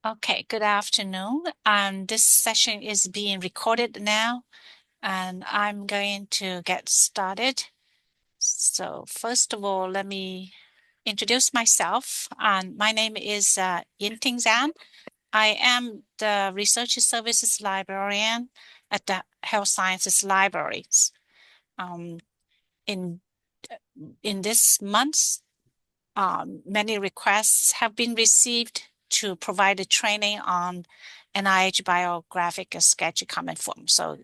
Okay, good afternoon. This session is being recorded now, and I'm going to get started. So first of all, let me introduce myself. My name is Yin-Ting Zhan. I am the Research Services Librarian at the Health Sciences Libraries. Um, in in this month, many requests have been received to provide a training on NIH Biographical Sketch Common Form. So,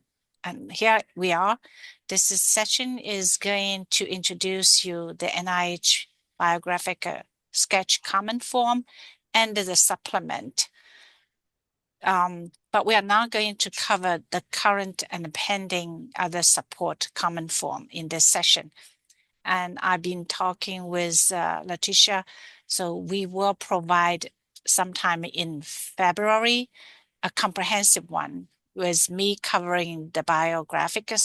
and here we are. This session is going to introduce you the NIH Biographical Sketch Common Form and the supplement. But we are not going to cover the current and pending other support common form in this session. And I've been talking with Letitia, so we will provide sometime in February a comprehensive one with me covering the biographical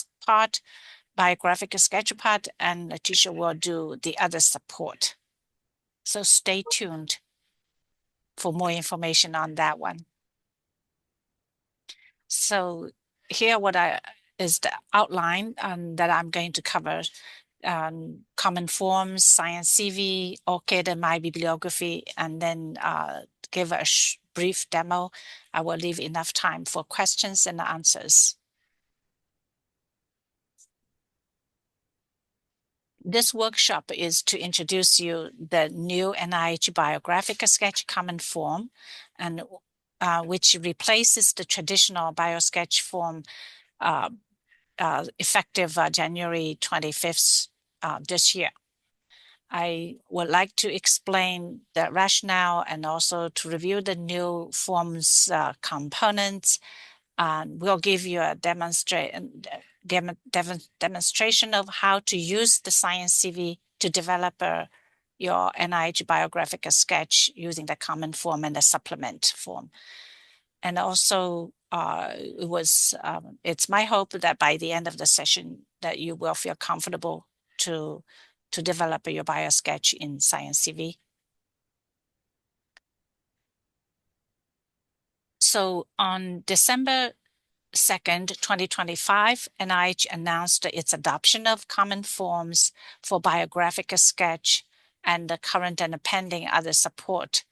sketch part, and Letitia will do the other support. So stay tuned for more information on that one. So here is the outline that I'm going to cover. Common Forms, Science CV, ORCID, and my bibliography, and then give a brief demo. I will leave enough time for questions and answers. This workshop is to introduce you the new NIH Biographical Sketch Common Form, and which replaces the traditional BioSketch form effective January 25th this year. I would like to explain the rationale and also to review the new forms components. We'll give you a demonstration of how to use the Science CV to develop your NIH biographical sketch using the common form and the supplement form. And also, it's my hope that by the end of the session that you will feel comfortable to develop your BioSketch in Science CV. So on December 2nd, 2025, NIH announced its adoption of common forms for biographical sketch and the current and pending other support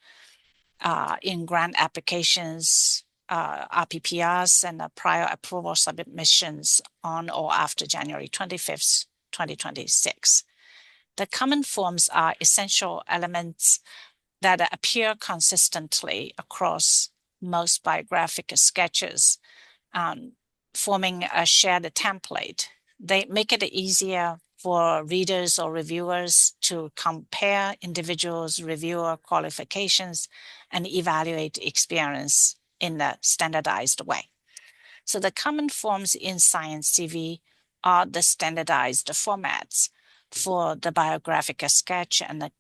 in grant applications, RPPRs, and prior approval submissions on or after January 25th, 2026. The common forms are essential elements that appear consistently across most biographical sketches, forming a shared template. They make it easier for readers or reviewers to compare individuals' reviewer qualifications and evaluate experience in a standardized way. So the common forms in Science CV are the standardized formats for the biographical sketch and the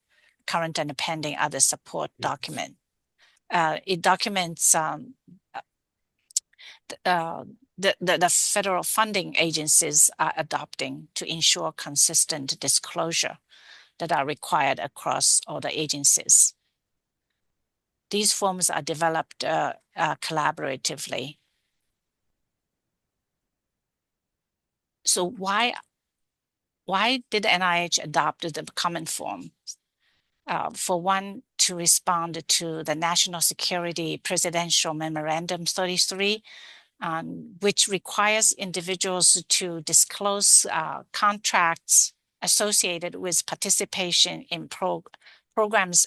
current and pending other support document. It documents the federal funding agencies are adopting to ensure consistent disclosure that are required across all the agencies. These forms are developed collaboratively. So why did NIH adopt the common form? For one, to respond to the National Security Presidential Memorandum 33, which requires individuals to disclose contracts associated with participation in programs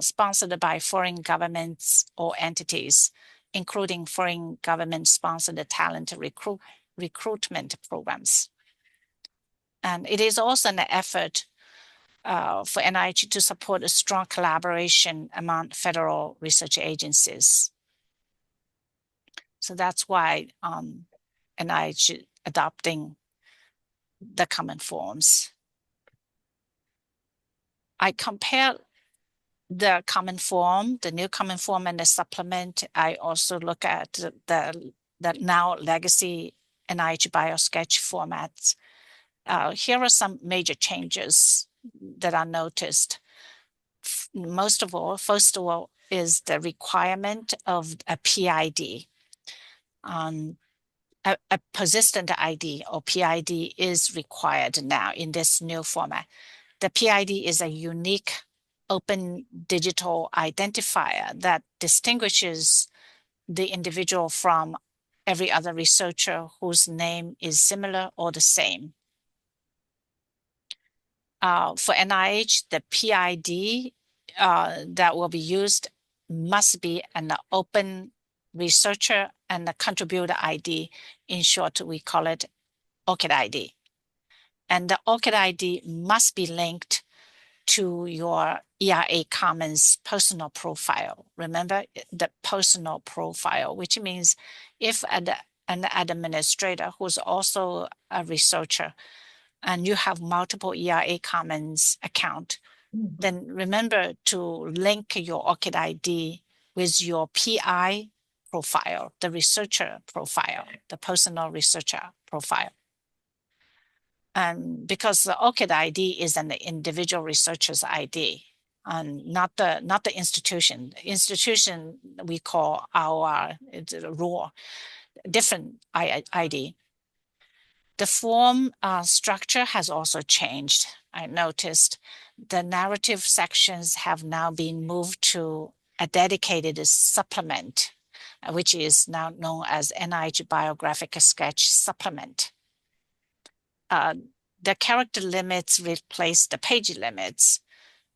sponsored by foreign governments or entities, including foreign government-sponsored talent recruitment programs. And it is also an effort for NIH to support a strong collaboration among federal research agencies. So that's why NIH adopting the common forms. I compare the common form, the new common form, and the supplement. I also look at the now legacy NIH BioSketch formats. Here are some major changes that are noticed. first of all, is the requirement of a PID. A persistent ID or PID is required now in this new format. The PID is a unique open digital identifier that distinguishes the individual from every other researcher whose name is similar or the same. For NIH, the PID that will be used must be an open researcher and a contributor ID. In short, we call it ORCID ID. And the ORCID ID must be linked to your ERA Commons personal profile. Remember the personal profile, which means if an administrator who's also a researcher and you have multiple ERA Commons account, then remember to link your ORCID ID with your PI profile, the researcher profile, the personal researcher profile. And because the ORCID ID is an individual researcher's ID, and not the institution. The institution we call our raw, different ID. The form structure has also changed. I noticed the narrative sections have now been moved to a dedicated supplement, which is now known as NIH Biographical Sketch Supplement. The character limits replace the page limits.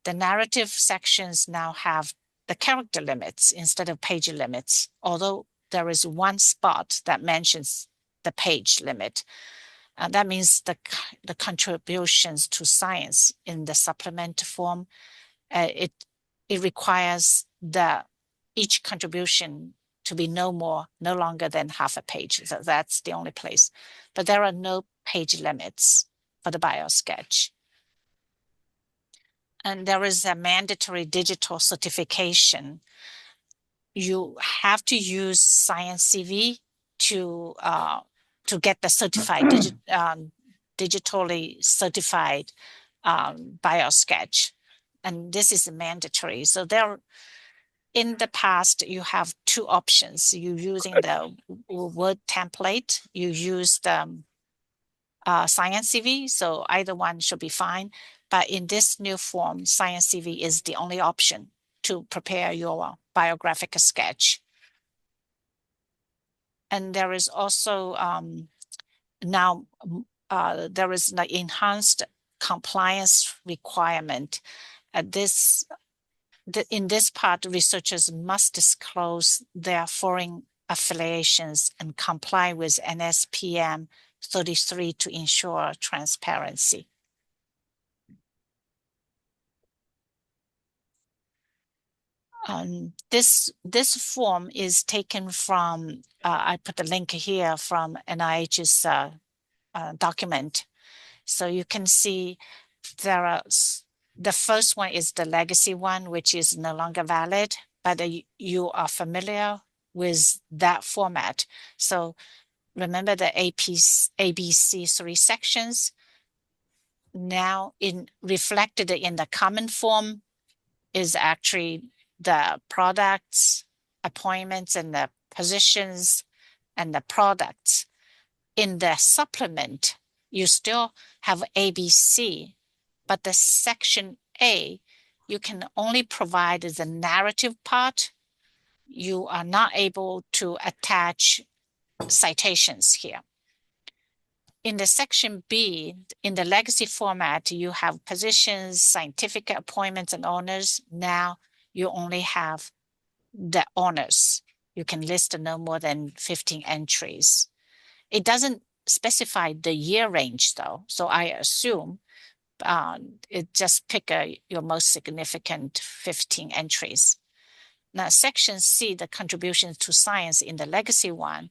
The narrative sections now have the character limits instead of page limits, although there is one spot that mentions the page limit. That means the contributions to science in the supplement form, it requires each contribution to be no longer than half a page. So that's the only place. But there are no page limits for the BioSketch. And there is a mandatory digital certification. You have to use Science CV to get the certified digitally certified BioSketch, and this is mandatory. So in the past, you have two options. You using the Word template, you use the Science CV, so either one should be fine. But in this new form, Science CV is the only option to prepare your biographical sketch. And there is also now there is an enhanced compliance requirement. In this part, researchers must disclose their foreign affiliations and comply with NSPM 33 to ensure transparency. This form is taken from, I put the link here from NIH's document. So you can see the first one is the legacy one, which is no longer valid, but you are familiar with that format. So remember the ABC 3 sections. Now reflected in the common form is actually the products, appointments, and the positions, and the products. In the supplement, you still have ABC, but the section A, you can only provide the narrative part. You are not able to attach citations here. In the section B, in the legacy format, you have positions, scientific appointments, and honors. Now you only have the honors. You can list no more than 15 entries. It doesn't specify the year range though, so I assume it just pick your most significant 15 entries. Now section C, the contributions to science in the legacy one,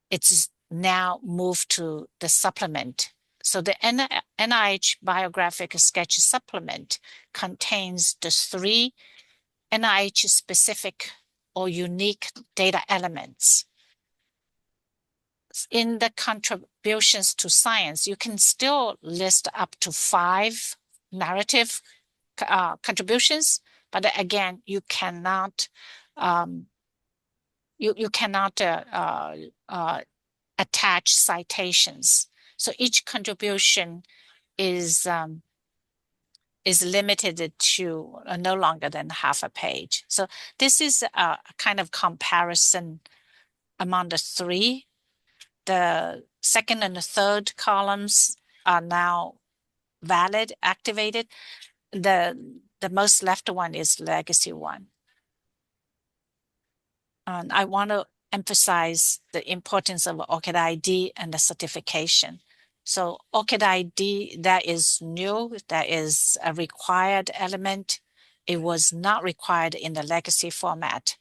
it's now moved to the supplement. So the NIH Biographical Sketch Supplement contains the 3 NIH specific or unique data elements. In the contributions to science, you can still list up to 5 narrative contributions, but again, you cannot um, you cannot attach citations. So each contribution is limited to no longer than half a page. So this is a kind of comparison among the three. The second and the third columns are now valid, activated. The most left one is legacy one. And I want to emphasize the importance of ORCID ID and the certification. So ORCID ID, that is new, that is a required element. It was not required in the legacy format.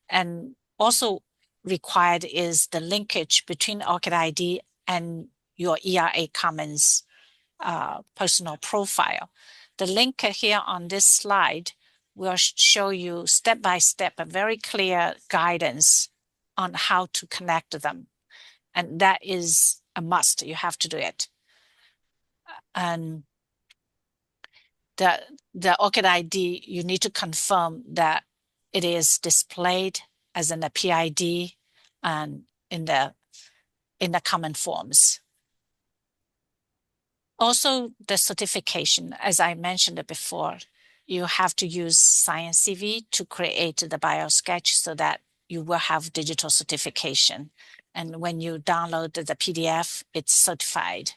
And also required is the linkage between ORCID ID and your ERA Commons personal profile. The link here on this slide will show you step by step a very clear guidance on how to connect them. And that is a must. You have to do it. And the ORCID ID, you need to confirm that it is displayed as an PID and in the common forms. Also, the certification, as I mentioned before, you have to use Science CV to create the biosketch so that you will have digital certification. And when you download the PDF, it's certified.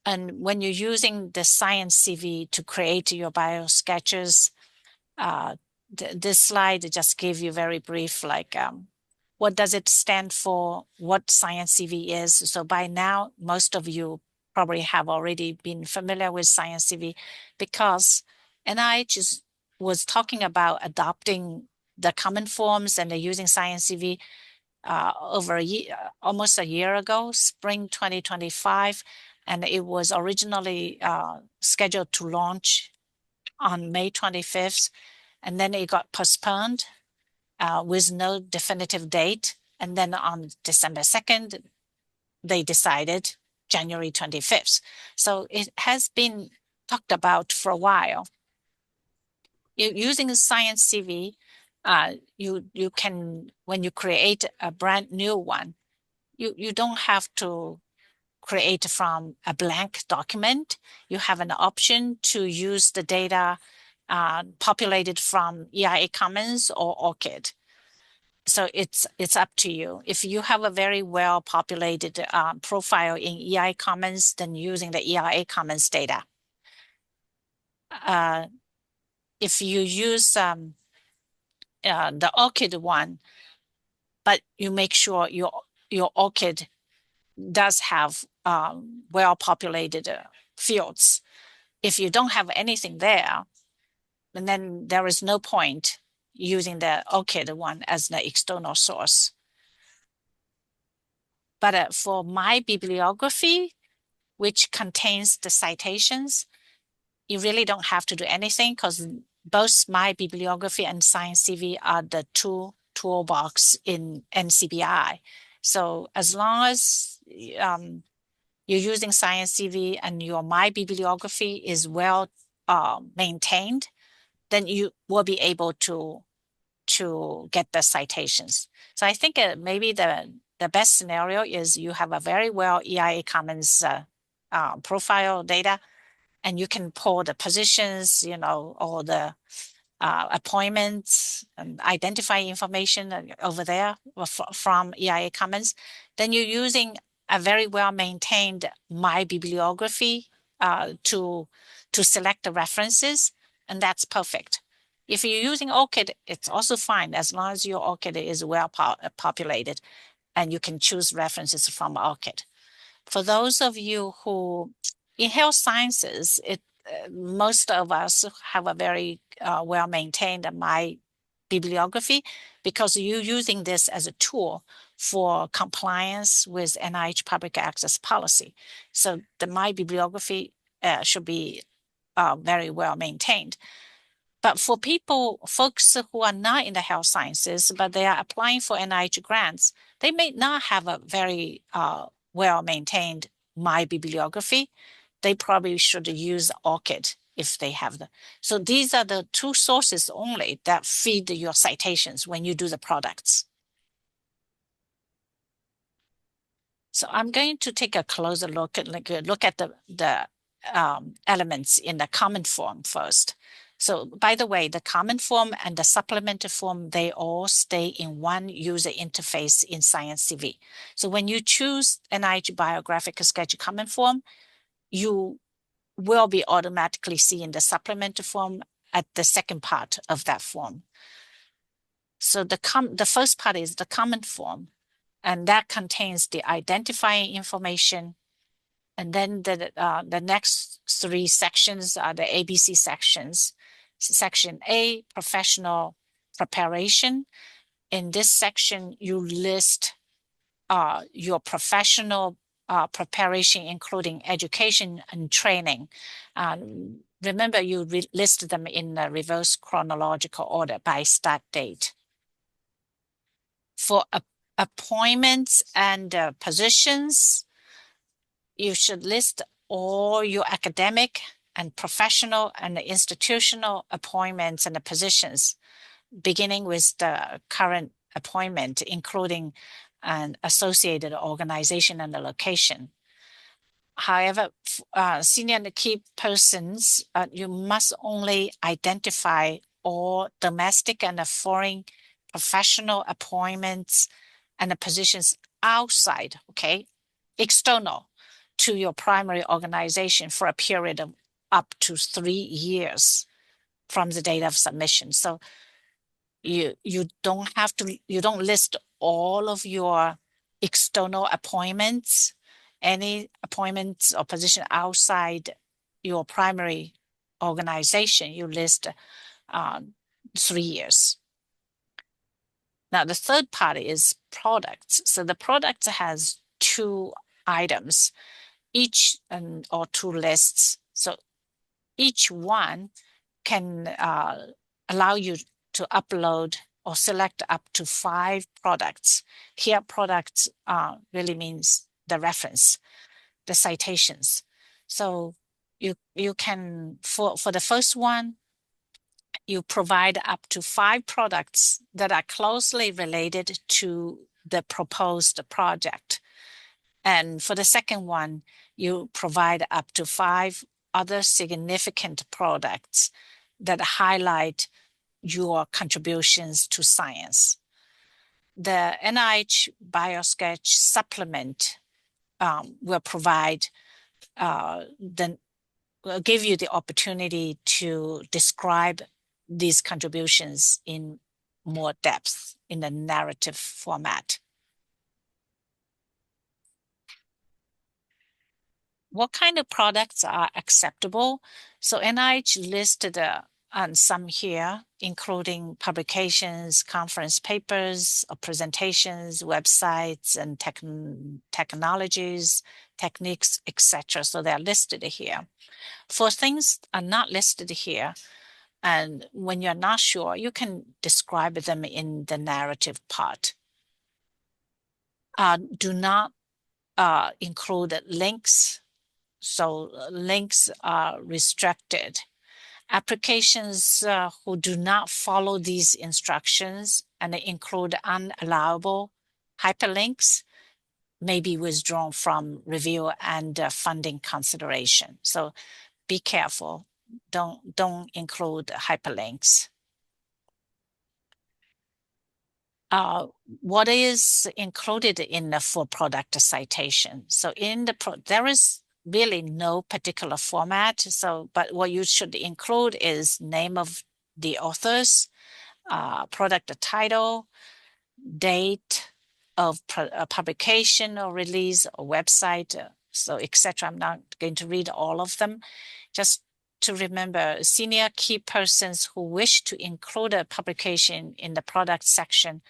And when you're using the Science CV to create your biosketches, this slide just gave you very brief, like what does it stand for, what Science CV is. So by now, most of you probably have already been familiar with Science CV because NIH was talking about adopting the common forms and using Science CV over a year, almost a year ago, spring 2025. And it was originally scheduled to launch on May 25th. And then it got postponed with no definitive date. And then on December 2nd, they decided January 25th. So it has been talked about for a while. Using the Science CV, you can, when you create a brand new one, you don't have to create from a blank document. You have an option to use the data populated from EIA Commons or ORCID. So it's up to you. If you have a very well populated profile in EIA Commons, then using the EIA Commons data. If you use the ORCID one, but you make sure your ORCID does have well-populated fields. If you don't have anything there, then there is no point using the ORCID one as the external source. But for my bibliography, which contains the citations, you really don't have to do anything because both my bibliography and Science CV are the two toolbox in NCBI. So as long as you're using Science CV and your my bibliography is well maintained, then you will be able to get the citations. So I think maybe the best scenario is you have a very well EIA Commons profile data, and you can pull the positions, or the appointments and identify information over there from EIA Commons. Then you're using a very well maintained my bibliography to select the references, and that's perfect. If you're using ORCID, it's also fine as long as your ORCID is well populated and you can choose references from ORCID. For those of you who, in health sciences, most of us have a very well-maintained my bibliography because you're using this as a tool for compliance with NIH public access policy. So the my bibliography should be very well maintained. But for folks who are not in the health sciences, but they are applying for NIH grants, they may not have a very well-maintained My Bibliography, they probably should use ORCID if they have the. So these are the two sources only that feed your citations when you do the products. So I'm going to take a closer look at the elements in the common form first. So by the way, the common form and the supplemental form, they all stay in one user interface in Science CV. So when you choose NIH Biographical Sketch Common Form, you will be automatically seeing the supplemental form at the second part of that form. So the first part is the common form, and that contains the identifying information. And then the next three sections are the ABC sections. Section A, professional preparation. In this section, you list your professional preparation, including education and training. Remember, you list them in a reverse chronological order by start date. For appointments and positions, you should list all your academic and professional and institutional appointments and the positions, beginning with the current appointment, including an associated organization and the location. However, senior and key persons, you must only identify all domestic and foreign professional appointments and the positions outside, okay, external to your primary organization for a period of up to 3 years from the date of submission. So you don't list all of your external appointments, any appointments or position outside your primary organization. You list 3 years. Now the third part is products. So the product has two items, each or two lists. So each one can allow you to upload or select up to 5 products. Here, products really means the reference, the citations. So you can, for the first one, you provide up to 5 products that are closely related to the proposed project. And for the second one, you provide up to 5 other significant products that highlight your contributions to science. The NIH BioSketch supplement will provide will give you the opportunity to describe these contributions in more depth in the narrative format. What kind of products are acceptable? So NIH listed some here, including publications, conference papers, or presentations, websites, and technologies, techniques, etc. So they're listed here. For things are not listed here, and when you're not sure, you can describe them in the narrative part. Do not include links. So links are restricted. Applications who do not follow these instructions and include unallowable hyperlinks may be withdrawn from review and funding consideration. So be careful. Don't include hyperlinks. What is included in the full product citation? So in there is really no particular format. So, but what you should include is name of the authors, product title, date of publication or release or website, so etc. I'm not going to read all of them. Just to remember, senior key persons who wish to include a publication in the product section,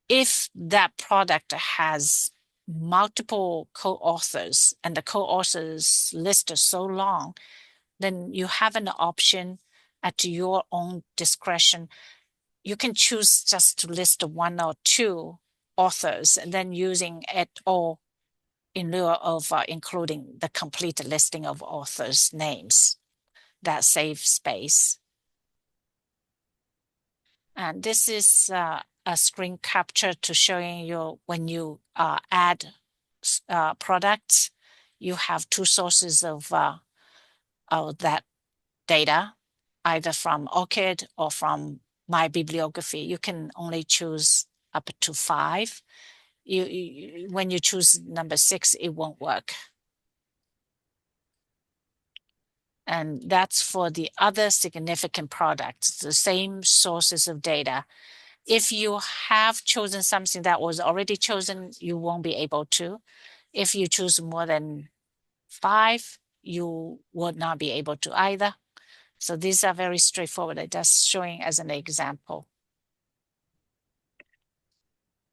if that product has multiple co-authors and the co-authors list is so long, then you have an option at your own discretion. You can choose just to list 1 or 2 authors and then using et al. in lieu of including the complete listing of authors' names. That saves space. And this is a screen capture to showing you when you add products, you have two sources of that data, either from ORCID or from My Bibliography. You can only choose up to 5. When you choose number 6, it won't work. And that's for the other significant products, the same sources of data. If you have chosen something that was already chosen, you won't be able to. If you choose more than 5, you would not be able to either. So these are very straightforward. I'm just showing as an example.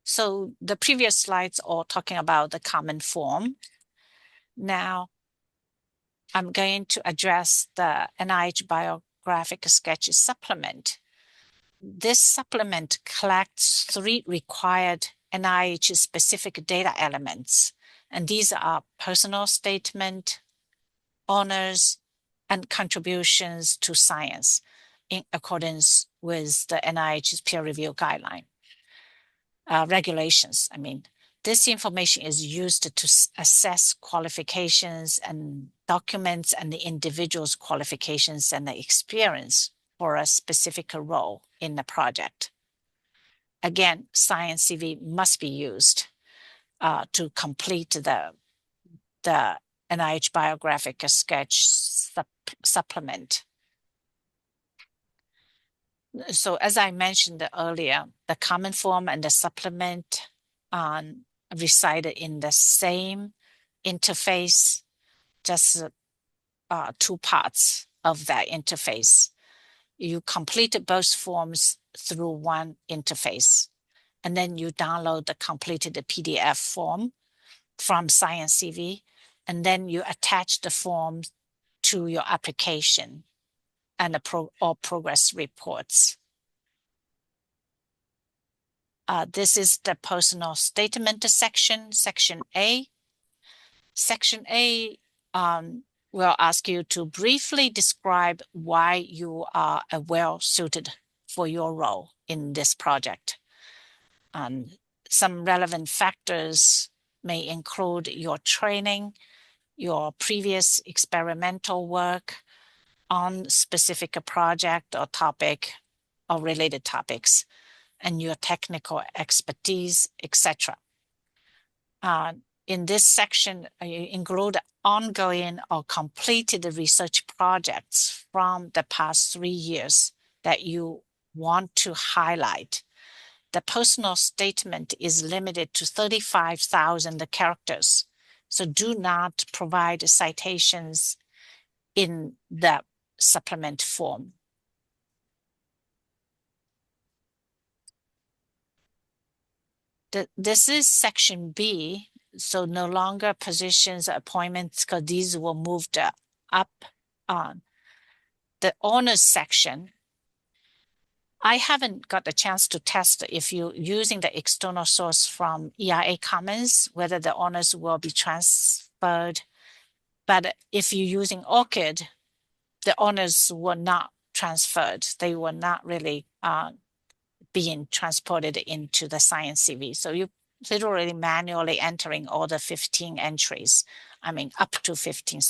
So the previous slides are talking about the common form. Now, I'm going to address the NIH Biographical Sketch Supplement. This supplement collects 3 required NIH-specific data elements, and these are personal statement, honors, and contributions to science in accordance with the NIH's peer review guideline. Regulations, I mean. This information is used to assess qualifications and documents and the individual's qualifications and the experience for a specific role in the project. Again, Science CV must be used to complete the NIH Biographical Sketch supplement. So as I mentioned earlier, the common form and the supplement reside in the same interface, just 2 parts of that interface. You complete both forms through one interface, and then you download the completed PDF form from Science CV, and then you attach the form to your application and all progress reports. This is the personal statement section, Section A. Section A will ask you to briefly describe why you are well suited for your role in this project. Some relevant factors may include your training, your previous experimental work on specific project or topic or related topics, and your technical expertise, etc. In this section, you include ongoing or completed research projects from the past 3 years that you want to highlight. The personal statement is limited to 35,000 characters, so do not provide citations in the supplement form. This is Section B, so no longer positions, appointments, because these were moved up on. The honors section, I haven't got the chance to test if you're using the external source from ERA Commons, whether the honors will be transferred. But if you're using ORCID, the honors were not transferred. They were not really being transported into the Science CV. So you literally manually entering all the 15 entries. I mean, up to 15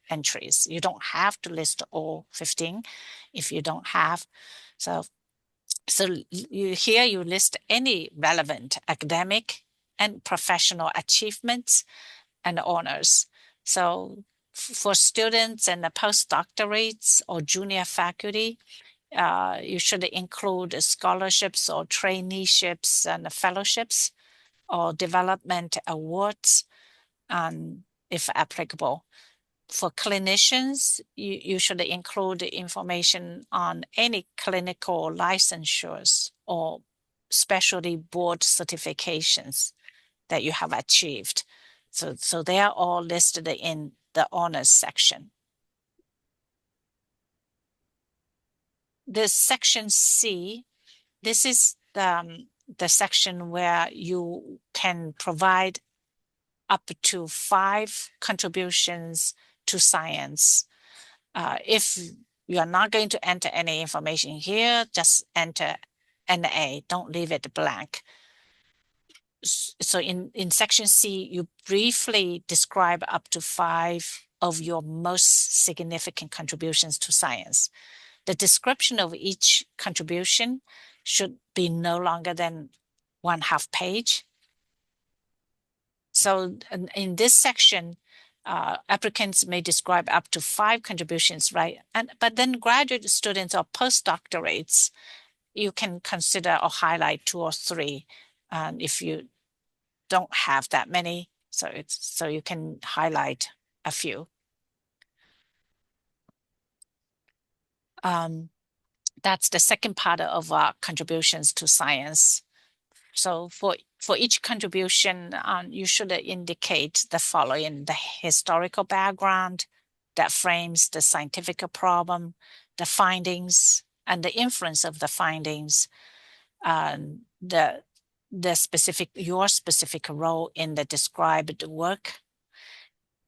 entries. You don't have to list all 15 if you don't have. So here you list any relevant academic and professional achievements and honors. So for students and the postdoctorates or junior faculty, you should include scholarships or traineeships and fellowships or development awards, if applicable. For clinicians, you should include information on any clinical licensures or specialty board certifications that you have achieved. So they are all listed in the honors section. This Section C, this is the section where you can provide up to 5 contributions to science. If you're not going to enter any information here, just enter NA, don't leave it blank. So in section C, you briefly describe up to 5 of your most significant contributions to science. The description of each contribution should be no longer than 1/2 page. So in this section, applicants may describe up to 5 contributions, right? But then graduate students or postdoctorates, you can consider or highlight 2 or 3. If you don't have that many, so you can highlight a few. That's the second part of contributions to science. So for each contribution, you should indicate the following: the historical background that frames the scientific problem, the findings, and the influence of the findings, your specific role in the described work.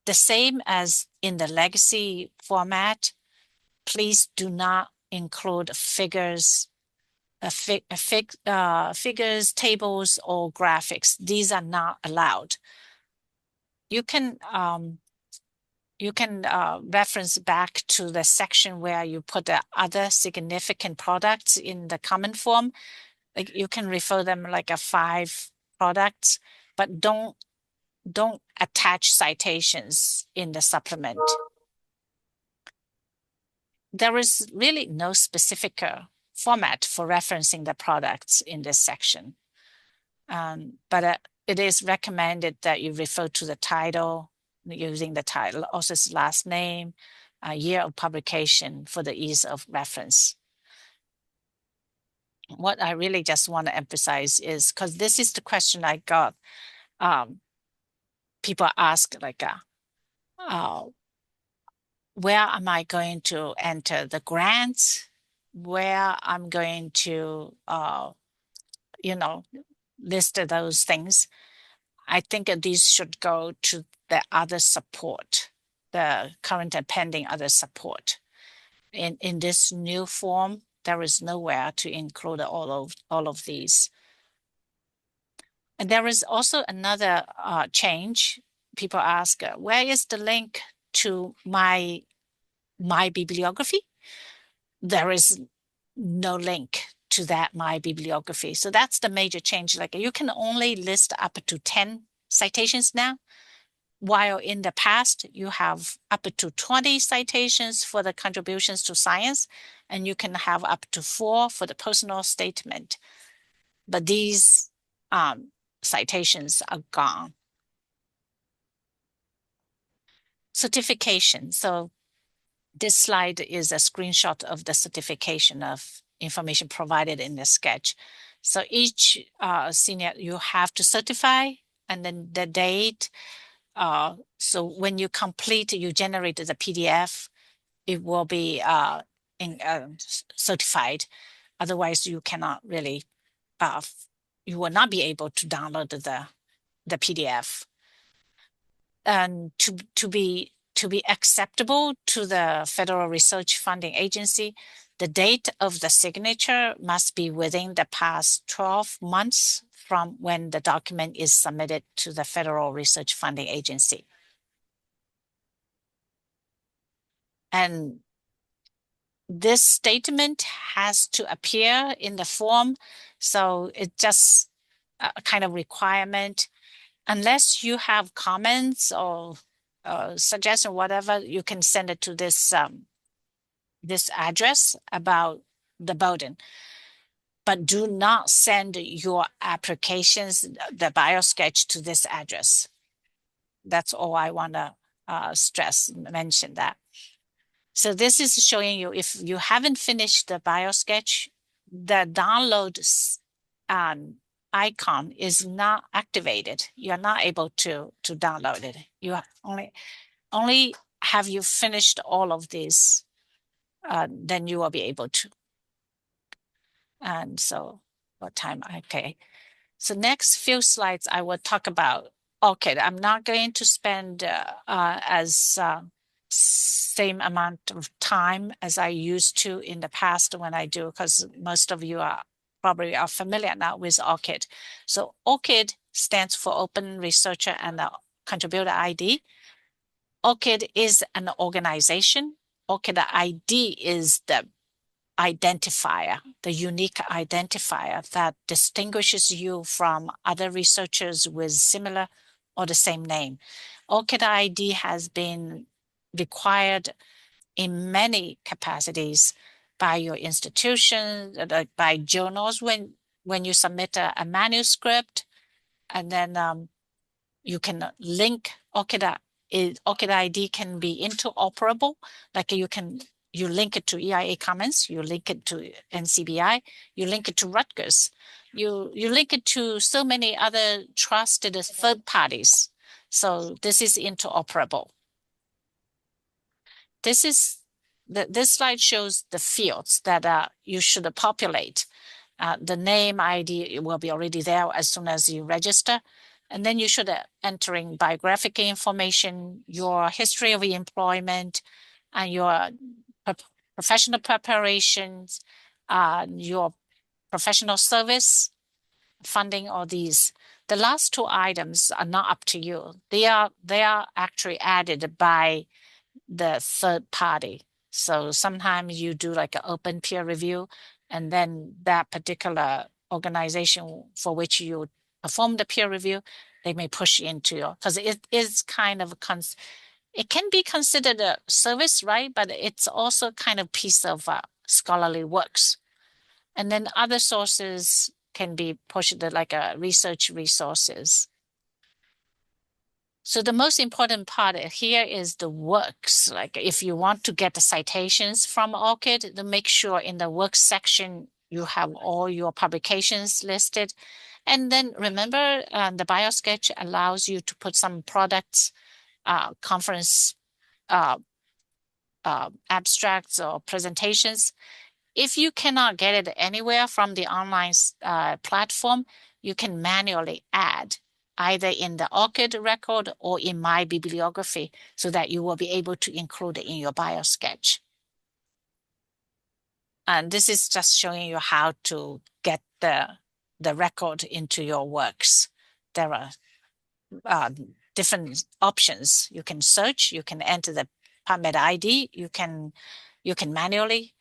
The same as in the legacy format, please do not include figures, tables, or graphics. These are not allowed. You can reference back to the section where you put the other significant products in the common form. Like you can refer them like a 5 products, but don't attach citations in the supplement. There is really no specific format for referencing the products in this section. But it is recommended that you refer to the title, using the title, also his last name, year of publication for the ease of reference. What I really just want to emphasize is, because this is the question I got, people ask like, where am I going to enter the grants? Where I'm going to, list those things. I think these should go to the other support, the current and pending other support. In this new form, there is nowhere to include all of these. And there is also another change. People ask, where is the link to my bibliography? There is no link to that my bibliography. So that's the major change. Like you can only list up to 10 citations now, while in the past you have up to 20 citations for the contributions to science, and you can have up to 4 for the personal statement. But these citations are gone. Certification. So this slide is a screenshot of the certification of information provided in the sketch. So each senior, you have to certify, and then the date. So when you complete, you generate the PDF, it will be certified. Otherwise, you cannot really, you will not be able to download the PDF. And to be acceptable to the Federal Research Funding Agency, the date of the signature must be within the past 12 months from when the document is submitted to the Federal Research Funding Agency. And this statement has to appear in the form. So it's just a kind of requirement. Unless you have comments or suggestion, whatever, you can send it to this this address about the burden. But do not send your applications, the biosketch, to this address. That's all I want to mention that. So this is showing you if you haven't finished the biosketch, the download icon is not activated. You're not able to download it. You only have you finished all of these, then you will be able to. And so what time? Okay. So next few slides, I will talk about ORCID. I'm not going to spend as same amount of time as I used to in the past when I do, because most of you are probably familiar now with ORCID. So ORCID stands for Open Researcher and Contributor ID. ORCID is an organization. ORCID ID is the identifier, the unique identifier that distinguishes you from other researchers with similar or the same name. ORCID ID has been required in many capacities by your institution, by journals when you submit a manuscript, and then you can link ORCID. ORCID ID can be interoperable, like you link it to EIA Commons, you link it to NCBI, you link it to Rutgers, you link it to so many other trusted third parties. So this is interoperable. This slide shows the fields that you should populate. The name ID will be already there as soon as you register. And then you should entering biographical information, your history of employment, and your professional preparations, your professional service, funding, all these. The last two items are not up to you. They are actually added by the third party. So sometimes you do like an open peer review, and then that particular organization for which you perform the peer review, they may push into your, because it is kind of it can be considered a service, right? But it's also kind of piece of scholarly works. And then other sources can be pushed like research resources. So the most important part here is the works. Like if you want to get the citations from ORCID, then make sure in the works section you have all your publications listed. And then remember, the BioSketch allows you to put some products, conference abstracts or presentations. If you cannot get it anywhere from the online platform, you can manually add either in the ORCID record or in my bibliography so that you will be able to include it in your BioSketch. And this is just showing you how to get the record into your works. There are different options. You can search, you can enter the PubMed ID, you can manually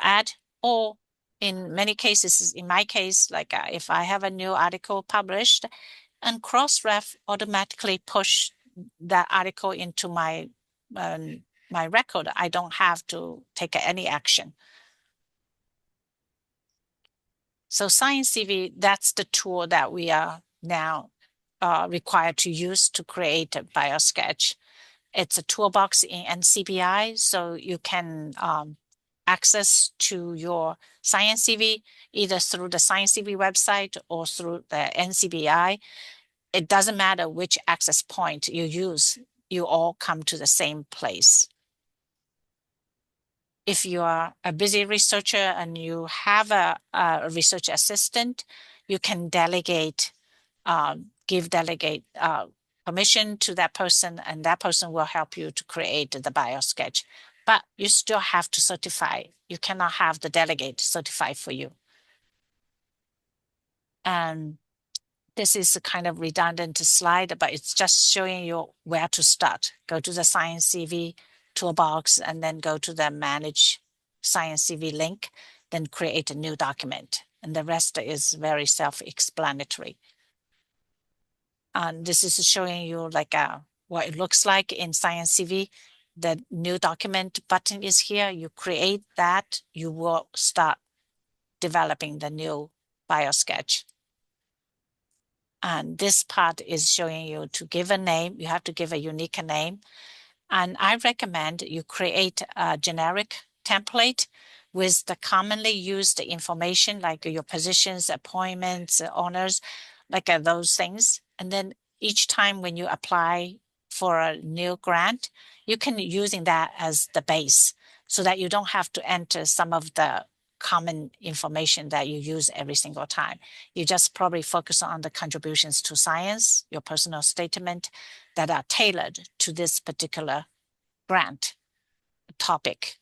add, or in many cases, in my case, like if I have a new article published, and Crossref automatically push that article into my my record. I don't have to take any action. So Science CV, that's the tool that we are now required to use to create a BioSketch. It's a toolbox in NCBI, so you can access to your Science CV either through the Science CV website or through the NCBI. It doesn't matter which access point you use, you all come to the same place. If you are a busy researcher and you have a research assistant, you can delegate, give permission to that person, and that person will help you to create the BioSketch. But you still have to certify. You cannot have the delegate certify for you. And this is a kind of redundant slide, but it's just showing you where to start. Go to the Science CV toolbox and then go to the Manage Science CV link, then create a new document. And the rest is very self-explanatory. And this is showing you like what it looks like in Science CV. The new document button is here. You create that, you will start developing the new BioSketch. And this part is showing you to give a name. You have to give a unique name. And I recommend you create a generic template with the commonly used information like your positions, appointments, honors, like those things. And then each time when you apply for a new grant, you can using that as the base so that you don't have to enter some of the common information that you use every single time. You just probably focus on the contributions to science, your personal statement that are tailored to this particular grant topic.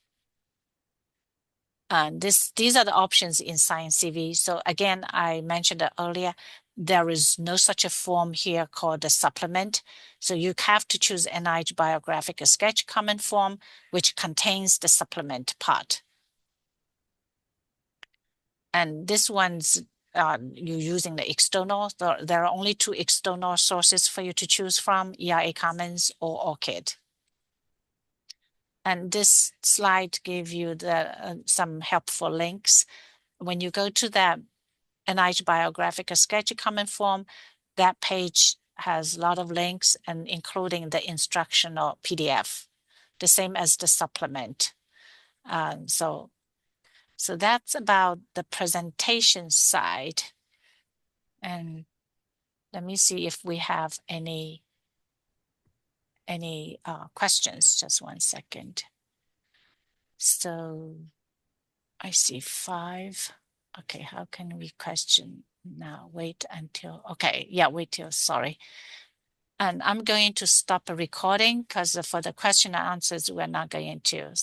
These are the options in Science CV. So again, I mentioned it earlier, there is no such a form here called the supplement. So you have to choose NIH Biographical Sketch Common Form, which contains the supplement part. And this one's you're using the external. There are only 2 external sources for you to choose from, ERA Commons or ORCID. And this slide gives you some helpful links. When you go to the NIH Biographical Sketch Common Form, that page has a lot of links and including the instructional PDF, the same as the supplement. So that's about the presentation side. And let me see if we have any questions. Just one second. So I see 5. Okay, how can we question now? Wait until, okay, yeah, wait till, sorry. And I'm going to stop the recording because for the question and answers, we're not going to.